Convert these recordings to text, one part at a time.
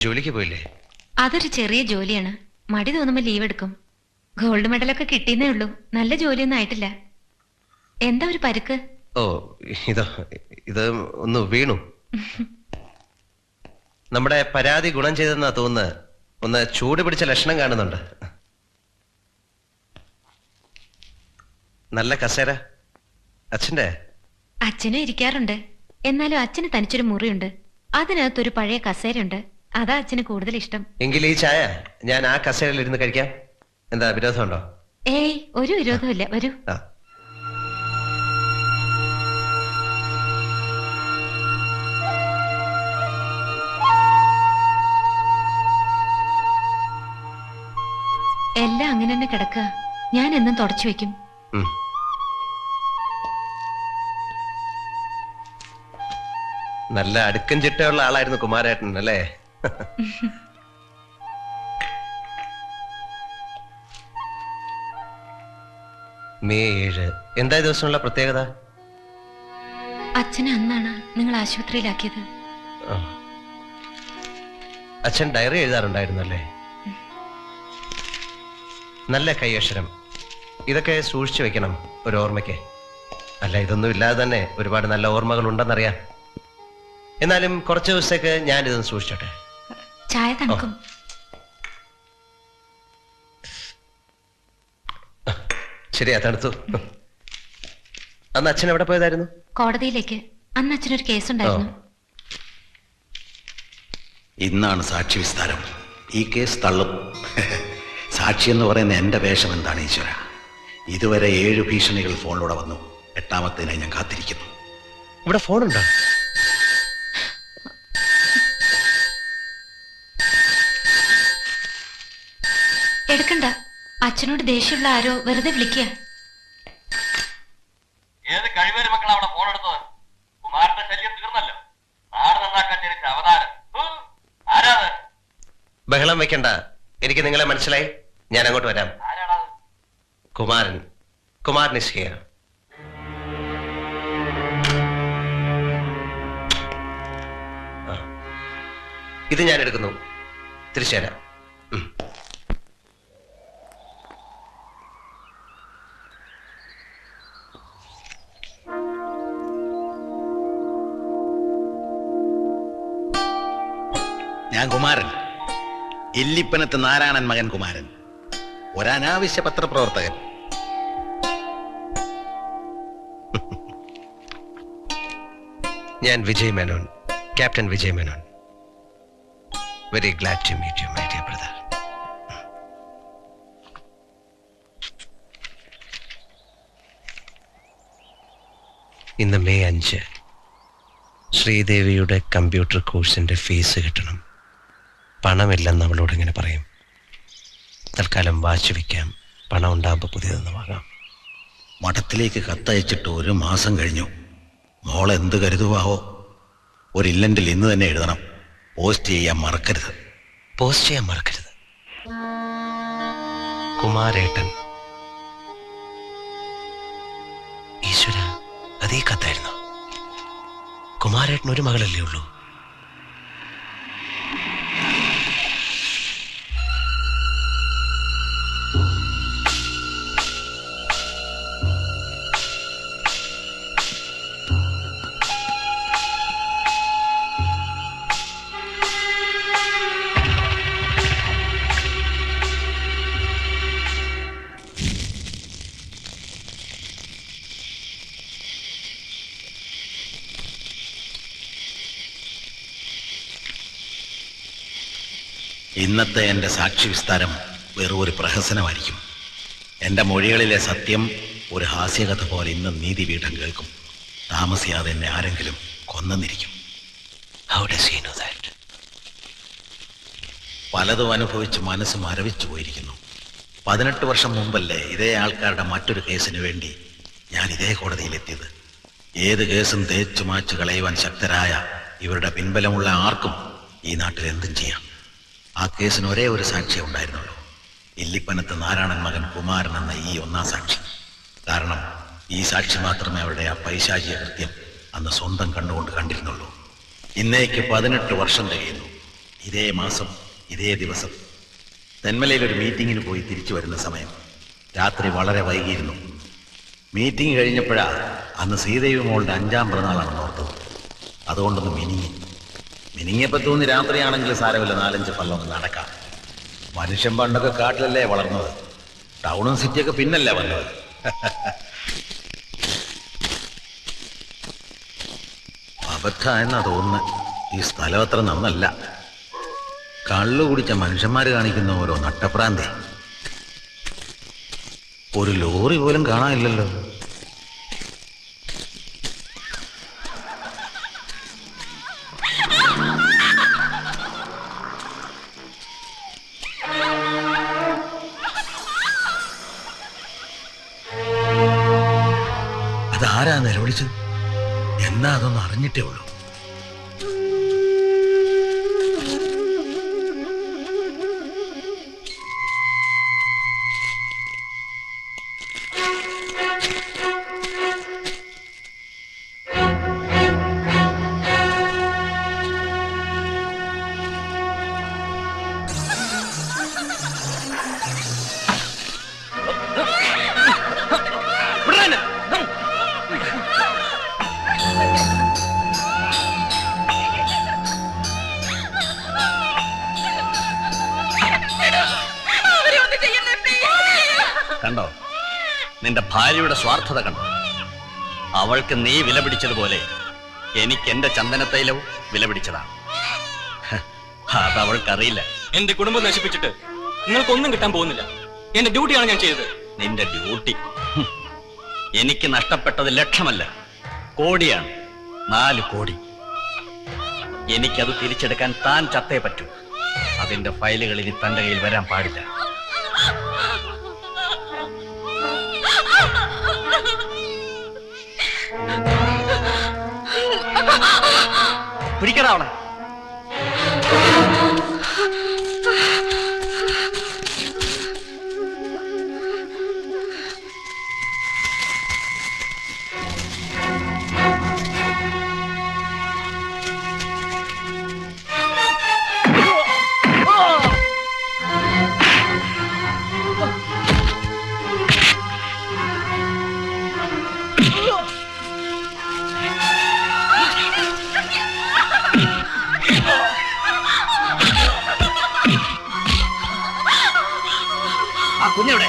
ജോലിക്ക് പോയില്ലേ? അതൊരു ചെറിയ ജോലിയാണ്. മടി തോന്നുമ്പോ ലീവ് എടുക്കും. ഗോൾഡ് മെഡലൊക്കെ കിട്ടിയെന്നേ ഉള്ളൂ. നല്ല ജോലിയൊന്നും ആയിട്ടില്ല. എന്താ ഒരു പരുക്ക്? ഓ, ഇത് ഒന്ന് വീണു. നമ്മുടെ പരാതി ഗുണം ചെയ്തെന്നാ തോന്നുന്നത്. ഒന്ന് ചൂട് പിടിച്ച ലക്ഷണം കാണുന്നുണ്ട്. നല്ല കസേര അച്ഛന്റെ. അച്ഛനും ഇരിക്കാറുണ്ട്. എന്നാലും അച്ഛന് തനിച്ചൊരു മുറിയുണ്ട്. അതിനകത്തൊരു പഴയ കസേരയുണ്ട്. അതാ അച്ഛന് കൂടുതൽ ഇഷ്ടം. എങ്കിൽ ഈ ചായ ഞാൻ ആ കസേരയിൽ ഇരുന്ന് കഴിക്കാം. എന്താ വിരോധമുണ്ടോ? ഏയ്, ഒരു വിരോധമില്ല. വരൂ. എല്ലാം അങ്ങനെ തന്നെ കിടക്കുക. ഞാൻ എന്നും തുടച്ചു വെക്കും. നല്ല അടുക്കും ചിട്ടയുള്ള ആളായിരുന്നു കുമാരേട്ടൻ അല്ലേ? മെയ് 7 എന്താ ദിവസമുള്ള പ്രത്യേകത? അച്ഛനെ അന്നാണ് നിങ്ങൾ ആശുപത്രിയിലാക്കിയത്. അച്ഛൻ ഡയറി എഴുതാറുണ്ടായിരുന്നല്ലേ? നല്ല കൈയക്ഷരം. ഇതൊക്കെ സൂക്ഷിച്ചു വെക്കണം ഒരു ഓർമ്മയ്ക്ക്. അല്ല, ഇതൊന്നും ഇല്ലാതെ തന്നെ ഒരുപാട് നല്ല ഓർമ്മകൾ ഉണ്ടെന്നറിയാം. എന്നാലും കുറച്ച് ദിവസത്തേക്ക് ഞാൻ ഇതൊന്ന് സൂക്ഷിച്ചോട്ടെ. ചായ തണുക്കും. ശരിയാ, തണുത്തു. അന്ന് അച്ഛൻ എവിടെ പോയതായിരുന്നു? കോടതിയിലേക്ക്. അന്ന് അച്ഛനൊരു കേസുണ്ടായിരുന്നു. ഇന്നാണ് സാക്ഷി വിസ്താരം. ഈ കേസ് തള്ളും. സാക്ഷി എന്ന് പറയുന്ന എന്റെ വേഷം എന്താണ് ഈശ്വര? ഇതുവരെ 7 ഭീഷണികൾ ഫോണിലൂടെ വന്നു. 8ാമത്തേനായി ഞാൻ കാത്തിരിക്കുന്നു. ഇവിടെ ഫോണുണ്ടോ? എടുക്കണ്ട. അച്ഛനോട് ദേഷ്യമുള്ള ആരോ വെറുതെ വിളിക്കുക. ഏത് കഴിവേറി മക്കളാ അവിടെ ഫോൺ എടുത്തത്? കുമാരന്റെ ശല്യം തീർന്നല്ലോ. നാട് നന്നാക്കാൻ ജനിച്ച അവതാരം. ആരാത്? ബഹളം വെക്കണ്ട. എനിക്ക് നിങ്ങളെ മനസ്സിലായി. ഞാൻ അങ്ങോട്ട് വരാം. ആരാണത്? Kumaran is here. ഇത് ഞാൻ എടുക്കുന്നു. തിരിച്ചു തരാം. ഞാൻ കുമാരൻ, ഇല്ലിപ്പനത്ത് നാരായണൻ മകൻ കുമാരൻ, ഒരനാവശ്യ പത്രപ്രവർത്തകൻ. ഞാൻ Vijay Menon, captain Vijay Menon. Very glad to meet you my dear brother. ഇന്ന് മെയ് 5. ശ്രീദേവിയുടെ കമ്പ്യൂട്ടർ കോഴ്സിന്റെ ഫീസ് കിട്ടണം. പണമില്ലെന്ന് അവളോട് ഇങ്ങനെ പറയും. തൽക്കാലം വാച്ച് വയ്ക്കാം. പണം ഉണ്ടാകുമ്പോൾ പുതിയതെന്ന് വാങ്ങാം. മഠത്തിലേക്ക് കത്തയച്ചിട്ട് 1 മാസം കഴിഞ്ഞു. മോൾ എന്ത് കരുതുവാവോ? ഒരു ഇല്ലൻ്റിൽ ഇന്ന് തന്നെ എഴുതണം. പോസ്റ്റ് ചെയ്യാൻ മറക്കരുത്. കുമാരേട്ടൻ. ഈശ്വര, അതേ കത്തായിരുന്നു. കുമാരേട്ടൻ ഒരു മകളല്ലേ ഉള്ളൂ? ഇന്നത്തെ എൻ്റെ സാക്ഷി വിസ്താരം വെറും ഒരു പ്രഹസനമായിരിക്കും. എൻ്റെ മൊഴികളിലെ സത്യം ഒരു ഹാസ്യകഥ പോലെ ഇന്ന് നീതിപീഠം കേൾക്കും. താമസിയാതെ എന്നെ ആരെങ്കിലും കൊന്നെന്നിരിക്കും. How does he know that? പലതും അനുഭവിച്ച് മനസ്സ് മരവിച്ചു പോയിരിക്കുന്നു. 18 വർഷം മുമ്പല്ലേ ഇതേ ആൾക്കാരുടെ മറ്റൊരു കേസിന് വേണ്ടി ഞാൻ ഇതേ കോടതിയിലെത്തിയത്. ഏത് കേസും തേച്ചു മാച്ചു കളയുവാൻ ശക്തരായ ഇവരുടെ പിൻബലമുള്ള ആർക്കും ഈ നാട്ടിൽ എന്തും ചെയ്യാം. ആ കേസിന് ഒരേ ഒരു സാക്ഷിയേ ഉണ്ടായിരുന്നുള്ളൂ. ഇല്ലിപ്പനത്ത് നാരായണൻ മകൻ കുമാരൻ എന്ന ഈ 1ാം സാക്ഷി. കാരണം ഈ സാക്ഷി മാത്രമേ അവരുടെ ആ പൈശാചിക കൃത്യം അന്ന് സ്വന്തം കണ്ണുകൊണ്ട് കണ്ടിരുന്നുള്ളൂ. ഇന്നേക്ക് 18 വർഷം തികയുന്നു. ഇതേ മാസം ഇതേ ദിവസം തെന്മലയിൽ ഒരു മീറ്റിങ്ങിന് പോയി തിരിച്ചു വരുന്ന സമയം രാത്രി വളരെ വൈകിയിരുന്നു. മീറ്റിംഗ് കഴിഞ്ഞപ്പോഴാ അന്ന് ശ്രീദേവി മോളുടെ 5ാം പിറന്നാളാണെന്ന് ഓർത്തത്. അതുകൊണ്ടൊന്ന് മിനിങ്ങിയപ്പോൾ തോന്നി രാത്രിയാണെങ്കിൽ സാരമില്ല 4-5 പല്ലൊന്ന് നടക്കാം. മനുഷ്യൻ പണ്ടൊക്കെ കാട്ടിലല്ലേ വളർന്നത്, ടൗണും സിറ്റിയൊക്കെ പിന്നല്ലേ വന്നത്. അബദ്ധ എന്നാ തോന്നുന്നത്. ഈ സ്ഥലം അത്ര നന്നല്ല. കള്ളു കുടിച്ച മനുഷ്യന്മാര് കാണിക്കുന്ന ഓരോ നട്ടപ്രാന്തി. ഒരു ലോറി പോലും കാണാനില്ലല്ലോ. അതാരാ നിലവിളിച്ചത്? എന്നാ അതൊന്നും അറിഞ്ഞിട്ടേ ഉള്ളൂ. കണ്ടോ നിന്റെ ഭാര്യയുടെ സ്വാർത്ഥത കണ്ടോ? അവൾക്ക് നീ വില പിടിച്ചതുപോലെ എനിക്ക് എന്റെ ചന്ദനത്തൈലവും വില പിടിച്ചതാണ്. അതവൾക്കറിയില്ല. എന്റെ കുടുംബം നശിപ്പിച്ചിട്ട് നിങ്ങൾക്കൊന്നും കിട്ടാൻ പോകുന്നില്ല. എന്റെ ഡ്യൂട്ടിയാണ് ഞാൻ ചെയ്തത്. നിന്റെ ഡ്യൂട്ടി? എനിക്ക് നഷ്ടപ്പെട്ടത് ലക്ഷമല്ല, കോടിയാണ്. 4 കോടി. എനിക്കത് തിരിച്ചെടുക്കാൻ താൻ ചത്തേ പറ്റൂ. അതിന്റെ ഫയലുകൾ ഇനി തന്റെ കയ്യിൽ വരാൻ പാടില്ല. പിടിക്കണ അവളെ. കുഞ്ഞെവിടെ?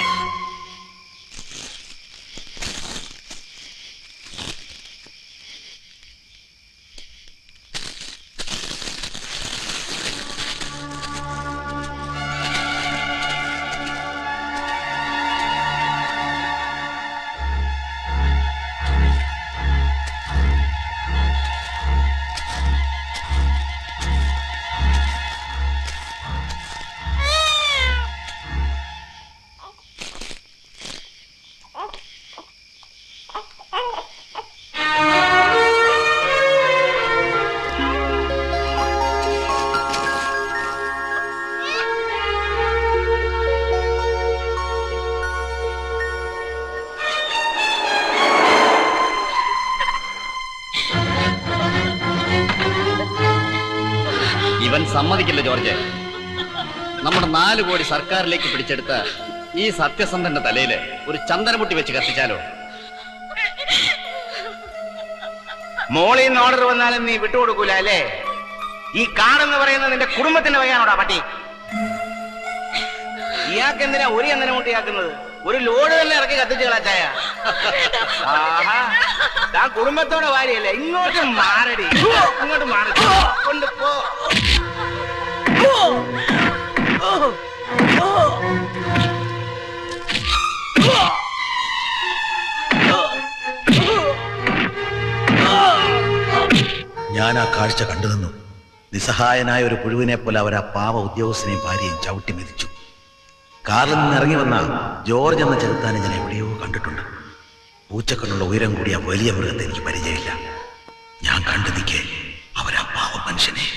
ഇവൻ സമ്മതിക്കില്ല ജോർജ്. നമ്മുടെ 4 കോടി സർക്കാരിലേക്ക് പിടിച്ചെടുത്ത ഈ സത്യസന്ധന്റെ തലയില് ഒരു ചന്ദനമുട്ടി വെച്ച് കത്തിച്ചാലോ? മോളിൽ നിന്ന് ഓർഡർ വന്നാലും നീ വിട്ടുകൊടുക്കൂല അല്ലേ? ഈ കാടെന്ന് പറയുന്നത് നിന്റെ കുടുംബത്തിന്റെ വകയാണോടാ പട്ടി? ഇയാൾക്ക് എന്തിനാ ഒരു ചന്ദനമുട്ടിയാക്കുന്നത്? ഒരു ലോഡ് തന്നെ ഇറക്കി കത്തിച്ച് കളാച്ചായ. ആഹാ, താൻ കുടുംബത്തോടെ വാരിയല്ലേ? ഇങ്ങോട്ട് മാറടി, ഇങ്ങോട്ട് മാറി കൊണ്ടുപോ. ഞാൻ ആ കാഴ്ച കണ്ടു നിന്നു. നിസ്സഹായനായ ഒരു പുഴുവിനെ പോലെ അവർ ആ പാവ ഉദ്യോഗസ്ഥനെയും ഭാര്യയും ചവിട്ടി മെതിച്ചു. കാറിൽ നിന്ന് ഇറങ്ങി വന്ന ജോർജ് എന്ന ചെറുത്താനെ ഞാൻ എവിടെയോ കണ്ടിട്ടുണ്ട്. പൂച്ചക്കണ്ണുള്ള ഉയരം കൂടിയ വലിയ മൃഗത്തെ എനിക്ക് പരിചയമില്ല. ഞാൻ കണ്ടു നിൽക്കേ അവരാ പാവ മനുഷ്യനെ.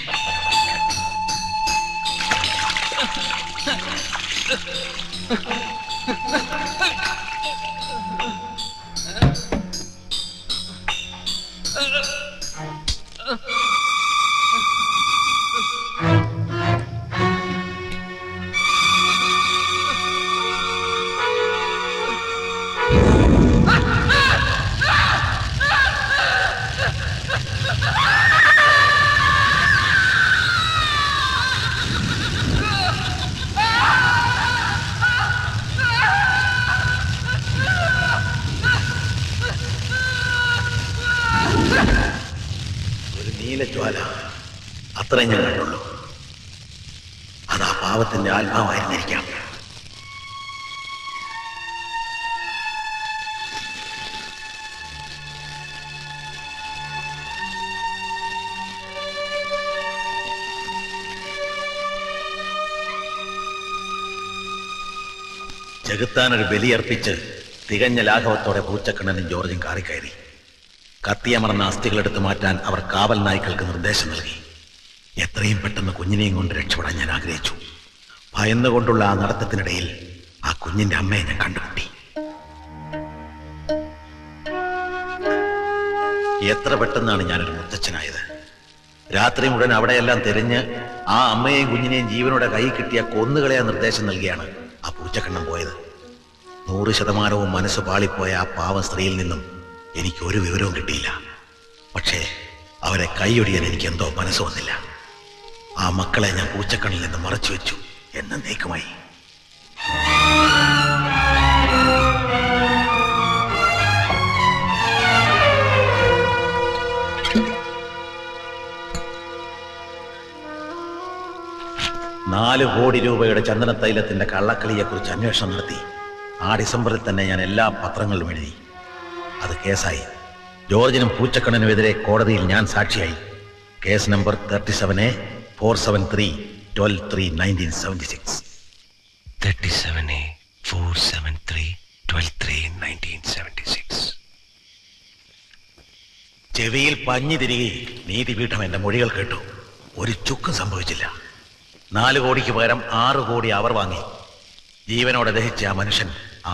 അത്രയും ഞാൻ കണ്ടുള്ളൂ. അത് ആ പാവത്തിന്റെ ആത്മാവായിരുന്നിരിക്കാം. ചെകുത്താനൊരു ബലിയർപ്പിച്ച് തികഞ്ഞ ലാഘവത്തോടെ പൂച്ചക്കണ്ണനും ജോർജും കാറിക്കയറി. കത്തിയമർന്ന അസ്ഥികളെടുത്ത് മാറ്റാൻ അവർ കാവൽ നായ്ക്കൾക്ക് നിർദ്ദേശം നൽകി. എത്രയും പെട്ടെന്ന് കുഞ്ഞിനെയും കൊണ്ട് രക്ഷപ്പെടാൻ ഞാൻ ആഗ്രഹിച്ചു. ഭയന്നുകൊണ്ടുള്ള ആ നടത്തത്തിനിടയിൽ ആ കുഞ്ഞിന്റെ അമ്മയെ ഞാൻ കണ്ടുമുട്ടി. എത്ര പെട്ടെന്നാണ് ഞാനൊരു മുത്തച്ഛനായത്. രാത്രി മുഴുവൻ അവിടെയെല്ലാം തിരിഞ്ഞ് ആ അമ്മയെയും കുഞ്ഞിനെയും ജീവനോടെ കൈ കിട്ടിയ കൊന്നുകളയാൻ നിർദ്ദേശം നൽകിയാണ് ആ പൂച്ചക്കണ്ണം പോയത്. 100% മനസ്സ് പാളിപ്പോയ ആ പാവം സ്ത്രീയിൽ നിന്നും എനിക്ക് ഒരു വിവരവും കിട്ടിയില്ല. പക്ഷേ അവരെ കൈയൊടിയാൻ എനിക്ക് എന്തോ മനസ്സ് വന്നില്ല. ആ മക്കളെ ഞാൻ പൂച്ചക്കണ്ണിൽ നിന്ന് മറച്ചു വെച്ചു എന്നേക്കുമായി. $4 കോടി ചന്ദനത്തൈലത്തിന്റെ കള്ളക്കളിയെക്കുറിച്ച് അന്വേഷണം നടത്തി. ആ ഡിസംബറിൽ തന്നെ ഞാൻ എല്ലാ പത്രങ്ങളിലും എഴുതി. അത് കേസായി. ജോർജിനും പൂച്ചക്കണ്ണനുമെതിരെ കോടതിയിൽ ഞാൻ സാക്ഷിയായി. Case number 37A473-12-3-1976. 37A473-12-3-1976. ചെവിയിൽ പഞ്ഞി തിരികെ നീതിപീഠം എന്റെ മൊഴികൾ കേട്ടു. ഒരു ചുക്കും സംഭവിച്ചില്ല. 4 കോടിക്ക് പകരം 6 കോടി അവർ വാങ്ങി. ജീവനോടെ ദഹിച്ച ആ മനുഷ്യൻ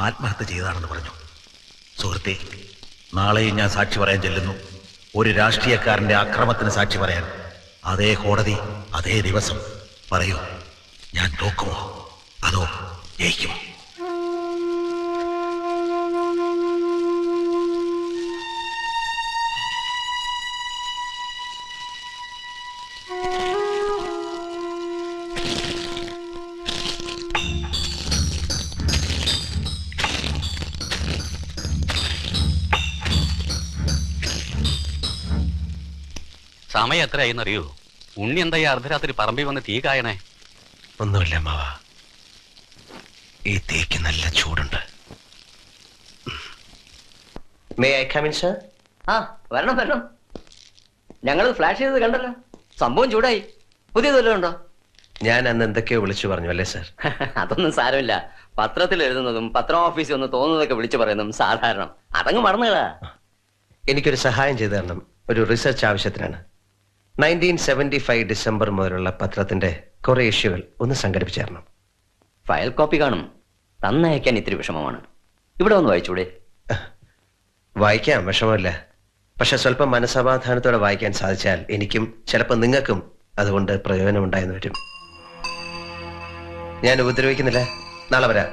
ആത്മഹത്യ ചെയ്തതാണെന്ന് പറഞ്ഞു. സുഹൃത്തെ, നാളെയും ഞാൻ സാക്ഷി പറയാൻ ചെല്ലുന്നു. ഒരു രാഷ്ട്രീയക്കാരന്റെ അക്രമത്തിന് സാക്ഷി പറയാൻ. അതേ കോടതി, അതേ ദിവസം. പറയൂ, ഞാൻ തോക്കുമോ അതോ ജയിക്കുമോ? സമയം എത്രയായിന്നറിയോ? ഉണ്ണി എന്താ ഈ അർദ്ധരാത്രി പറമ്പിൽ വന്ന് തീ കായണേ? ഒന്നുമില്ല മാവ, ഈ തീക്ക് നല്ല ചൂടുണ്ട്. May I come in sir? ആ, വരണം വരണം. ഞങ്ങളത് ഫ്ലാഷ് ചെയ്തത് കണ്ടല്ലോ. സംഭവം ചൂടായി. പുതിയത് വല്ലതും ഉണ്ടോ? ഞാൻ അന്ന് എന്തൊക്കെയോ വിളിച്ചു പറഞ്ഞു അല്ലേ സർ? അതൊന്നും സാരമില്ല. പത്രത്തിൽ എഴുതുന്നതും പത്രം ഓഫീസിൽ ഒന്ന് തോന്നുന്നതൊക്കെ വിളിച്ചു പറയുന്നതും സാധാരണ. അതങ്ങ് മറന്നുകളാ. എനിക്കൊരു സഹായം ചെയ്തു തരണം. ഒരു റിസർച്ച് ആവശ്യത്തിനാണ്. 1975 ഡിസംബർ മുതലുള്ള പത്രത്തിന്റെ കുറെ ഇഷ്യൂകൾ ഒന്ന് സംഘടിപ്പിച്ചു തരണം. ഫയൽ കോപ്പി കാണും. തന്നയക്കാൻ ഇത്തിരി വിഷമമാണ്. ഇവിടെ ഒന്ന് വായിച്ചൂടെ? വായിക്കാം, വിഷമമില്ല. പക്ഷെ സ്വല്പം മനസമാധാനത്തോടെ വായിക്കാൻ സാധിച്ചാൽ എനിക്കും ചിലപ്പോൾ നിങ്ങൾക്കും അതുകൊണ്ട് പ്രയോജനം ഉണ്ടായെന്ന് വരും. ഞാൻ ഉപദ്രവിക്കുന്നില്ല. നാളെ വരാം.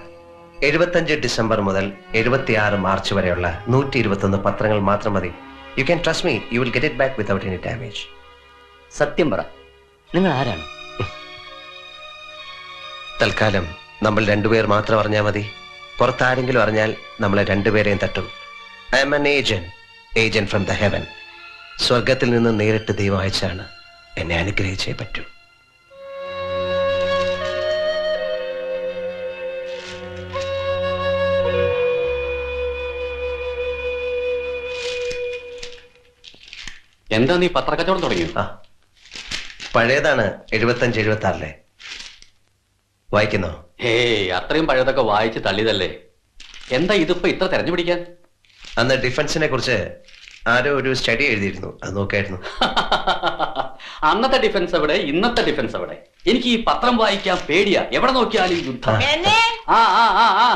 75 ഡിസംബർ മുതൽ 76 മാർച്ച് വരെയുള്ള 121 പത്രങ്ങൾ മാത്രം മതി. You can trust me, you will get it back without any damage. സത്യം പറ, നിങ്ങൾ ആരാണ്? തൽക്കാലം നമ്മൾ രണ്ടുപേർ മാത്രം അറിഞ്ഞാൽ മതി. പുറത്താരെങ്കിലും അറിഞ്ഞാൽ നമ്മളെ രണ്ടുപേരെയും തട്ടും. I am an agent from the heaven. സ്വർഗത്തിൽ നിന്ന് നേരിട്ട് ദൈവം അയച്ചാണ്. എന്നെ അനുഗ്രഹിച്ചേ പറ്റൂ. എന്താ നീ പത്രക്കച്ചവടം തുടങ്ങിയോ? ആ, പഴയതാണ്. 75-76 വായിക്കുന്നോ? ഹേയ്, അത്രയും പഴയതൊക്കെ വായിച്ച് തള്ളിയതല്ലേ. എന്താ ഇതിപ്പോ ഇത്ര തെരഞ്ഞു പിടിക്കാൻ? അന്ന് ഡിഫൻസിനെ കുറിച്ച് ആരോ ഒരു സ്റ്റഡി എഴുതിയിരുന്നു. അത് നോക്കായിരുന്നു. അന്നത്തെ ഡിഫൻസ് എവിടെ, ഇന്നത്തെ ഡിഫൻസ് എവിടെ? എനിക്ക് ഈ പത്രം വായിക്കാൻ പേടിയാ. എവിടെ നോക്കിയാലും യുദ്ധം. ആ ആ ആ ആ